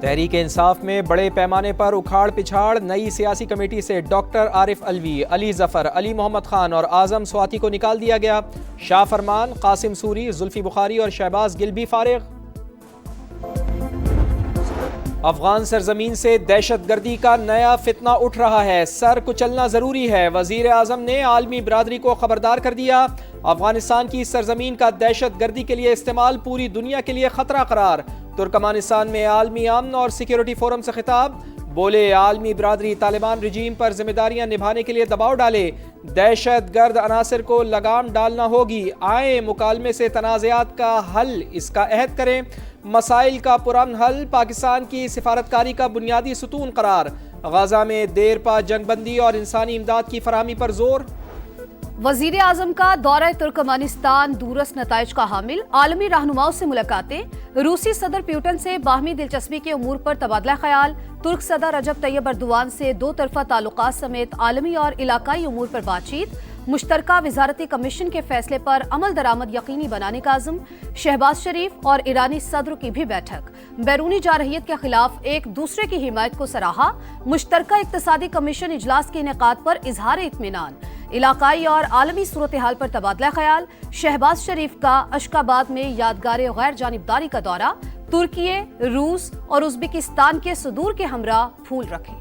تحریک انصاف میں بڑے پیمانے پر اکھاڑ پچھاڑ، نئی سیاسی کمیٹی سے ڈاکٹر عارف علوی، علی ظفر، علی محمد خان اور اعظم سواتی کو نکال دیا گیا۔ شاہ فرمان، قاسم سوری، زلفی بخاری اور شہباز گل بھی فارغ۔ افغان سرزمین سے دہشت گردی کا نیا فتنہ اٹھ رہا ہے، سر کچلنا ضروری ہے، وزیر اعظم نے عالمی برادری کو خبردار کر دیا۔ افغانستان کی سرزمین کا دہشت گردی کے لیے استعمال پوری دنیا کے لیے خطرہ قرار۔ ترکمانستان میں عالمی امن اور سیکیورٹی فورم سے خطاب، بولے عالمی برادری طالبان رجیم پر ذمہ داریاں نبھانے کے لیے دباؤ ڈالے، دہشت گرد عناصر کو لگام ڈالنا ہوگی، آئیں مکالمے سے تنازعات کا حل اس کا عہد کریں، مسائل کا پرامن حل پاکستان کی سفارتکاری کا بنیادی ستون قرار، غزہ میں دیر پا جنگ بندی اور انسانی امداد کی فراہمی پر زور۔ وزیر اعظم کا دورہ ترکمانستان دورس نتائج کا حامل، عالمی رہنماؤں سے ملاقاتیں، روسی صدر پیوٹن سے باہمی دلچسپی کے امور پر تبادلہ خیال، ترک صدر رجب طیب ایردوان سے دو طرفہ تعلقات سمیت عالمی اور علاقائی امور پر بات چیت، مشترکہ وزارتی کمیشن کے فیصلے پر عمل درآمد یقینی بنانے کا عزم، شہباز شریف اور ایرانی صدر کی بھی بیٹھک، بیرونی جارحیت کے خلاف ایک دوسرے کی حمایت کو سراہا، مشترکہ اقتصادی کمیشن اجلاس کے انعقاد پر اظہار اطمینان، علاقائی اور عالمی صورتحال پر تبادلہ خیال، شہباز شریف کا اشکاباد میں یادگار غیر جانبداری کا دورہ، ترکیے، روس اور ازبکستان کے صدور کے ہمراہ پھول رکھے۔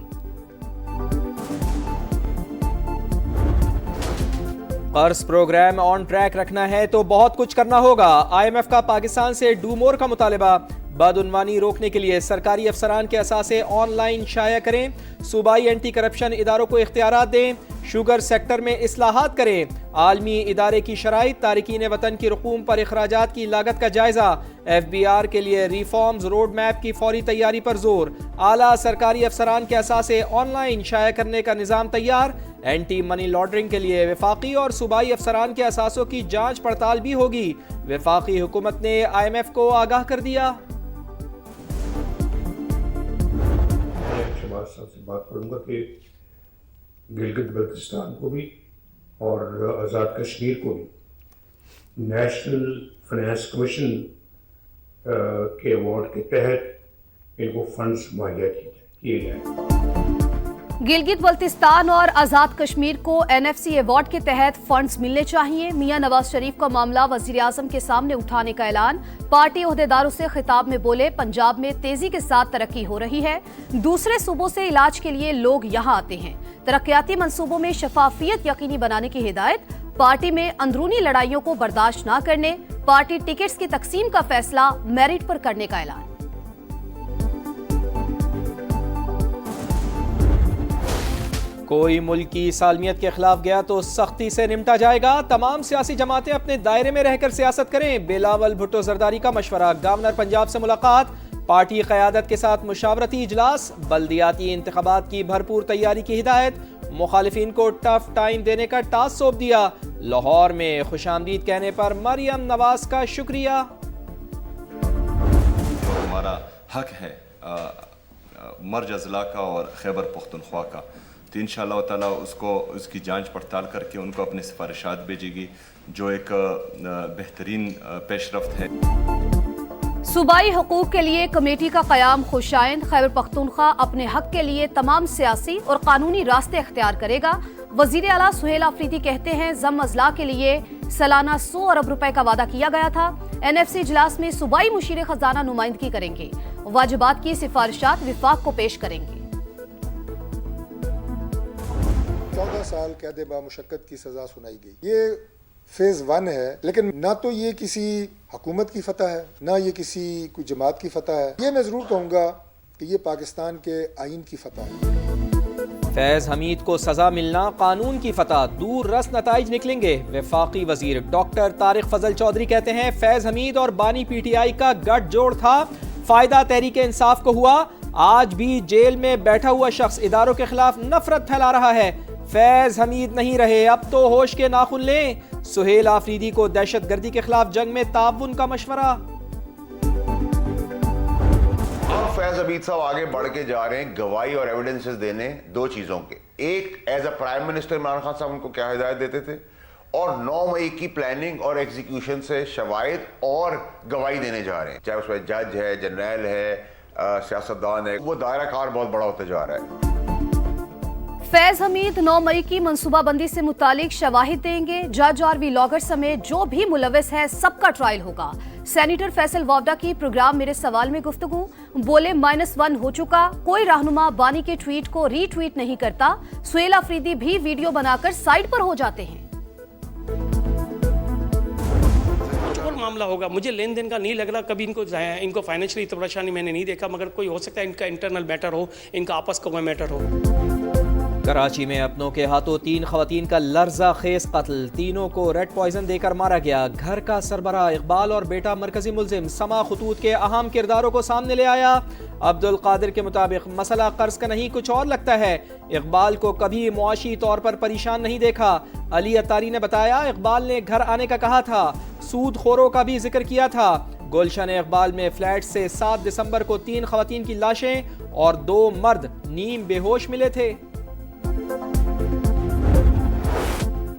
قرض پروگرام آن ٹریک رکھنا ہے تو بہت کچھ کرنا ہوگا، آئی ایم ایف کا پاکستان سے ڈو مور کا مطالبہ، بدعنوانی روکنے کے لیے سرکاری افسران کے اثاثے آن لائن شائع کریں، صوبائی اینٹی کرپشن اداروں کو اختیارات دیں، شوگر سیکٹر میں اصلاحات کریں، عالمی ادارے کی شرائط، تارکین وطن کی رقوم پر اخراجات کی لاگت کا جائزہ، ایف بی آر کے لیے ریفارمز روڈ میپ کی فوری تیاری پر زور، اعلیٰ سرکاری افسران کے اثاثے آن لائن شائع کرنے کا نظام تیار، اینٹی منی لانڈرنگ کے لیے وفاقی اور صوبائی افسران کے اثاثوں کی جانچ پڑتال بھی ہوگی، وفاقی حکومت نے آئی ایم ایف کو آگاہ کر دیا۔ شہباز صاحب سے بات کروں گا کہ گلگت بلتستان کو بھی اور آزاد کشمیر کو بھی نیشنل فائنانس کمیشن کے ایوارڈ کے تحت ان کو فنڈز مہیا کیے جائیں۔ گلگت بلتستان اور آزاد کشمیر کو این ایف سی ایوارڈ کے تحت فنڈز ملنے چاہیے، میاں نواز شریف کا معاملہ وزیر اعظم کے سامنے اٹھانے کا اعلان، پارٹی عہدیداروں سے خطاب میں بولے پنجاب میں تیزی کے ساتھ ترقی ہو رہی ہے، دوسرے صوبوں سے علاج کے لیے لوگ یہاں آتے ہیں، ترقیاتی منصوبوں میں شفافیت یقینی بنانے کی ہدایت، پارٹی میں اندرونی لڑائیوں کو برداشت نہ کرنے، پارٹی ٹکٹس کی تقسیم کا فیصلہ میرٹ پر کرنے کا اعلان۔ کوئی ملک کی سالمیت کے خلاف گیا تو سختی سے نمٹا جائے گا، تمام سیاسی جماعتیں اپنے دائرے میں رہ کر سیاست کریں، بلاول بھٹو زرداری کا مشورہ، گورنر پنجاب سے ملاقات، پارٹی قیادت کے ساتھ مشاورتی اجلاس، بلدیاتی انتخابات کی بھرپور تیاری کی ہدایت، مخالفین کو ٹف ٹائم دینے کا ٹاسک سونپ دیا، لاہور میں خوش آمدید کہنے پر مریم نواز کا شکریہ۔ ہمارا حق ہے مرج اضلاع کا اور خیبر پختونخوا کا، تو انشاءاللہ تعالیٰ اس کی جانچ پڑتال کر کے ان کو اپنے سفارشات بھیجے گی، جو ایک بہترین پیش رفت ہے۔ صوبائی حقوق کے لیے کمیٹی کا قیام خوشائند، خیبر پختونخوا اپنے حق کے لیے تمام سیاسی اور قانونی راستے اختیار کرے گا، وزیر اعلیٰ سہیل آفریدی کہتے ہیں ضم اضلاع کے لیے سالانہ 100 ارب روپے کا وعدہ کیا گیا تھا، این ایف سی اجلاس میں صوبائی مشیر خزانہ نمائندگی کریں گے، واجبات کی سفارشات وفاق کو پیش کریں گے۔ 14 سال قید بامشقت کی سزا سنائی گئی، یہ فیز 1 ہے، لیکن نہ تو یہ کسی حکومت کی فتح ہے، نہ یہ کسی کوئی جماعت کی فتح ہے، یہ میں ضرور کہوں گا کہ یہ پاکستان کے آئین کی فتح ہے۔ فیض حمید کو سزا ملنا قانون کی فتح، دور رس نتائج نکلیں گے، وفاقی وزیر ڈاکٹر طارق فضل چودھری کہتے ہیں فیض حمید اور بانی پی ٹی آئی کا گٹھ جوڑ تھا، فائدہ تحریک انصاف کو ہوا، آج بھی جیل میں بیٹھا ہوا شخص اداروں کے خلاف نفرت پھیلا رہا ہے، فیض حمید نہیں رہے، اب تو ہوش کے ناخن لیں، سہیل آفریدی کو دہشت گردی کے خلاف جنگ میں تعاون کا مشورہ۔ فیض حمید صاحب آگے بڑھ کے جا رہے ہیں گواہی اور ایویڈنسز دینے دو چیزوں کے، ایک as a prime minister Imran Khan صاحب ان کو کیا ہدایت دیتے تھے، اور 9 مئی کی پلاننگ اور ایگزیکیوشن سے شواہد اور گواہی دینے جا رہے ہیں، چاہے اس میں جج ہے، جنرل ہے، सियासतदान है, वो दायरा कार बहुत बड़ा होता जा रहा है। फैज हमीद 9 मई की मनसूबाबंदी से मुतालिक शवाहिद देंगे। जज और व्लॉगर समेत जो भी मुलविस है सबका ट्रायल होगा। सेनेटर फैसल वावडा की प्रोग्राम मेरे सवाल में गुफ्तगू, बोले -1 हो चुका, कोई रहनुमा बानी के ट्वीट को रीट्वीट नहीं करता। सुहेल अफरीदी भी वीडियो बनाकर साइड पर हो जाते हैं। और मामला होगा, मुझे लेन देन का नहीं लग रहा, कभी इनको फाइनेंशियली तो परेशानी मैंने नहीं देखा, मगर कोई हो सकता है इनका इंटरनल मैटर हो, इनका आपस का कोई मैटर हो। कराची में अपनों के हाथों 3 खवातीन का लर्जा खेज कत्ल, तीनों को रेड पॉइजन देकर मारा गया। घर का सरबराह इकबाल और बेटा मरकजी मुलजिम समा खतूत के अहम किरदारों को सामने ले आया। अब्दुल कादिर के मुताबिक मसला कर्ज का नहीं कुछ और लगता है। इकबाल को कभी मुआशी तौर पर परेशान नहीं देखा। अली अत्तारी ने बताया, इकबाल ने घर आने का कहा था, सूद खोरों का भी जिक्र किया था। गुलशन इकबाल में फ्लैट से 7 दिसंबर को 3 खवातीन की लाशें और 2 मर्द नीम बेहोश मिले थे।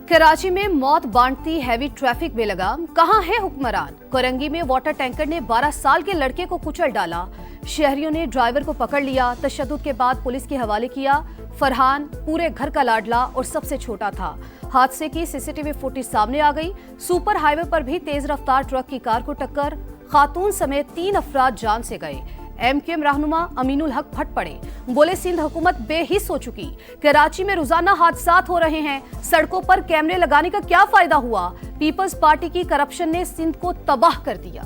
कराची में मौत बांटती हैवी ट्रैफिक बेलगाम, कहां है हुक्मरान? कोरंगी में वाटर टैंकर ने 12 साल के लड़के को कुचल डाला। शहरियों ने ड्राइवर को पकड़ लिया, तशद्दुद के बाद पुलिस के हवाले किया। फरहान पूरे घर का लाडला और सबसे छोटा था। हादसे की सीसीटीवी फुटेज सामने आ गई। सुपर हाईवे पर भी तेज रफ्तार ट्रक की कार को टक्कर, खातून समेत 3 अफराद जान से गए। MQM रहनुमा अमीनुल हक फट पड़े, बोले सिंध हुकूमत बेहिस हो चुकी। कराची में रोजाना हादसात हो रहे हैं, सड़कों पर कैमरे लगाने का क्या फायदा हुआ? पीपल्स पार्टी की करप्शन ने सिंध को तबाह कर दिया।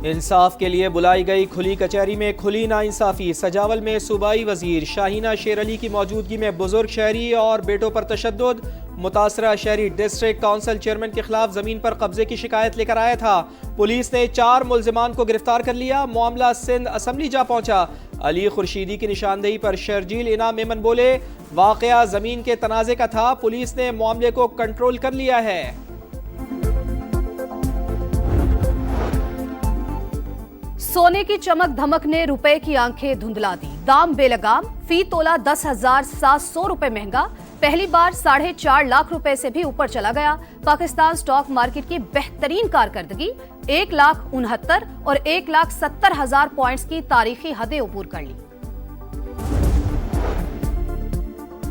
इंसाफ के लिए बुलाई गई खुली कचहरी में खुली नाइंसाफी। सजावल में सूबाई वजीर शाहीना शेर अली की मौजूदगी में बुजुर्ग शहरी और बेटों पर तशद्दुद। मुतासरा शहरी डिस्ट्रिक्ट काउंसिल चेयरमैन के खिलाफ जमीन पर कब्जे की शिकायत लेकर आया था। पुलिस ने 4 मुल्जिमान को गिरफ्तार कर लिया। मामला सिंध असम्बली जा पहुंचा। अली खुर्शीदी की निशानदेही पर शर्जील इनाम मेमन बोले, वाकया जमीन के तनाजे का था, पुलिस ने मामले को कंट्रोल कर लिया है। सोने की चमक धमक ने रुपए की आंखें धुंधला दी। दाम बेलगाम, फी तोला 10,700 रुपए महंगा, पहली बार 4.5 लाख रुपए से भी ऊपर चला गया। पाकिस्तान स्टॉक मार्केट की बेहतरीन कारकर्दगी, 1,69,000 और 1,70,000 पॉइंट्स की तारीखी हदें अबूर कर ली।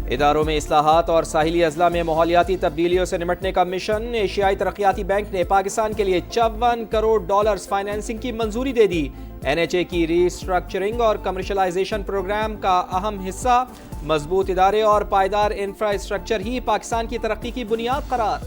इदारों में इस्लाहात और साहिली अजला में माहौलियाती तब्दीलियों से निमटने का मिशन। एशियाई तरक्याती बैंक ने पाकिस्तान के लिए $54 करोड़ फाइनेंसिंग की मंजूरी दे दी। NHA की रीस्ट्रक्चरिंग और कमर्शलाइजेशन प्रोग्राम का अहम हिस्सा। मजबूत इदारे और पायदार इंफ्रास्ट्रक्चर ही पाकिस्तान की तरक्की की बुनियाद करार।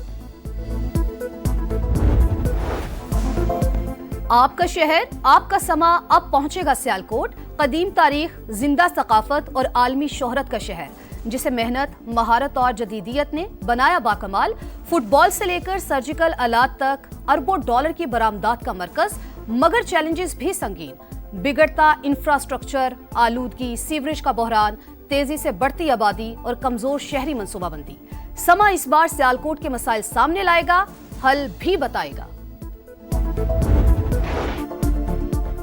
आपका शहर, आपका समा, अब पहुंचेगा सियालकोट। कदीम तारीख, जिंदा सकाफत और आलमी शोहरत का शहर, जिसे मेहनत, महारत और जदीदियत ने बनाया बाकमाल। फुटबॉल से लेकर सर्जिकल आलात तक अरबों डॉलर की बरामदात का मरकज, मगर चैलेंजेस भी संगीन। बिगड़ता इंफ्रास्ट्रक्चर, आलूदगी, सीवरेज का बहरान, तेजी से बढ़ती आबादी और कमजोर शहरी मनसूबाबंदी। समा इस बार सियालकोट के मसाइल सामने लाएगा, हल भी बताएगा।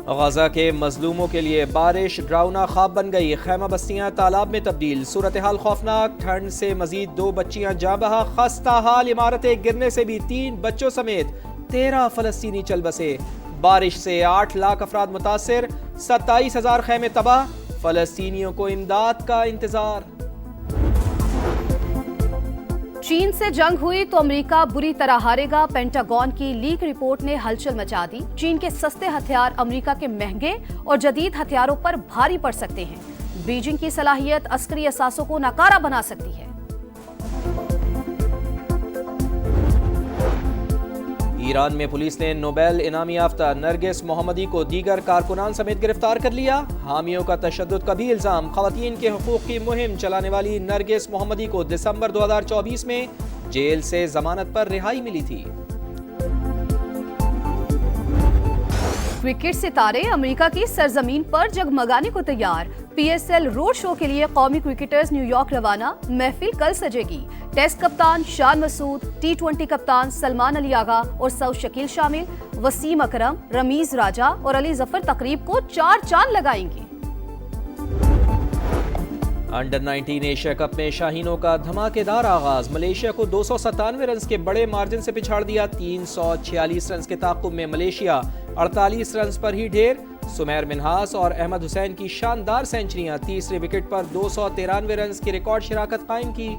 गजा के मजलूमों के लिए बारिश डरावना ख्वाब बन गई। खैमा बस्तियां तालाब में तब्दील, सूरत हाल खौफनाक। ठंड से मजीद 2 बच्चियां जाँ बहा। खस्ता हाल इमारतें गिरने से भी 3 बच्चों समेत 13 फलस्तीनी चल बसे। बारिश से 8 लाख अफराद मुतासिर, 27,000 खैमे तबाह। फलस्तीनियों को इमदाद का इंतजार। चीन से जंग हुई तो अमेरिका बुरी तरह हारेगा। पेंटागन की लीक रिपोर्ट ने हलचल मचा दी। चीन के सस्ते हथियार अमेरिका के महंगे और जदीद हथियारों पर भारी पड़ सकते हैं। बीजिंग की सलाहियत अस्करी असासों को नाकारा बना सकती है। ईरान में पुलिस ने नोबेल इनामी याफ्ता नरगिस मोहम्मदी को दीगर कारकुनान समेत गिरफ्तार कर लिया। हामियों का तशद्दुद का भी इल्जाम। खवातीन के हुकूक की मुहिम चलाने वाली नरगिस मोहम्मदी को दिसंबर 2024 में जेल से जमानत पर रिहाई मिली थी। क्रिकेट सितारे अमेरिका की सरजमीन पर जगमगाने को तैयार। PSL रोड शो के लिए कौमी क्रिकेटर्स न्यूयॉर्क रवाना। महफिल कल सजेगी। टेस्ट कप्तान शान मसूद, T20 कप्तान सलमान अली आगा और सऊद शकील शामिल। वसीम अकरम, रमीज राजा और अली जफर तकरीब को 4 चांद लगाएंगे। अंडर 19 एशिया कप में शाहीनों का धमाकेदार आगाज, मलेशिया को 297 रन के बड़े मार्जिन से पिछाड़ दिया। 346 रन के ताक़ुब में मलेशिया 48 रन पर ही ढेर। सुमैर मिन्हास और अहमद हुसैन की शानदार सेंचुरियां, तीसरे विकेट पर 293 रन की रिकॉर्ड शराकत कायम की।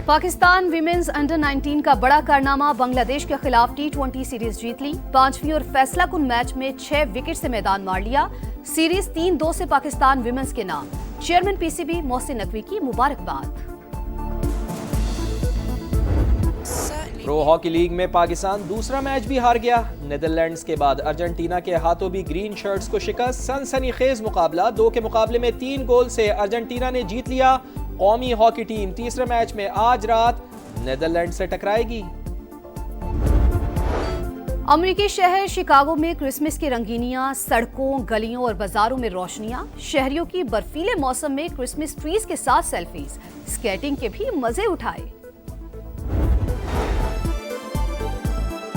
पाकिस्तान विमेंस अंडर 19 का बड़ा कारनामा, बांग्लादेश के खिलाफ T20 सीरीज जीत ली। 5वीं और फैसला कुन मैच में 6 विकेट से मैदान मार लिया। सीरीज 3-2 से पाकिस्तान विमेंस के नाम। चेयरमैन PCB मोहसिन नकवी की मुबारकबाद। प्रो हॉकी लीग में पाकिस्तान दूसरा मैच भी हार गया। नीदरलैंड्स के बाद अर्जेंटीना के हाथों भी ग्रीन शर्ट्स को शिकस्त। सनसनीखेज मुकाबला, 2 के मुकाबले में 3 गोल से अर्जेंटीना ने जीत लिया। कौमी हॉकी टीम तीसरे मैच में आज रात नीदरलैंड से टकराएगी। अमेरिकी शहर शिकागो में क्रिसमस की रंगीनियां, सड़कों, गलियों और बाजारों में रोशनियां। शहरियों की बर्फीले मौसम में क्रिसमस ट्रीज के साथ सेल्फीज, स्केटिंग के भी मजे उठाए।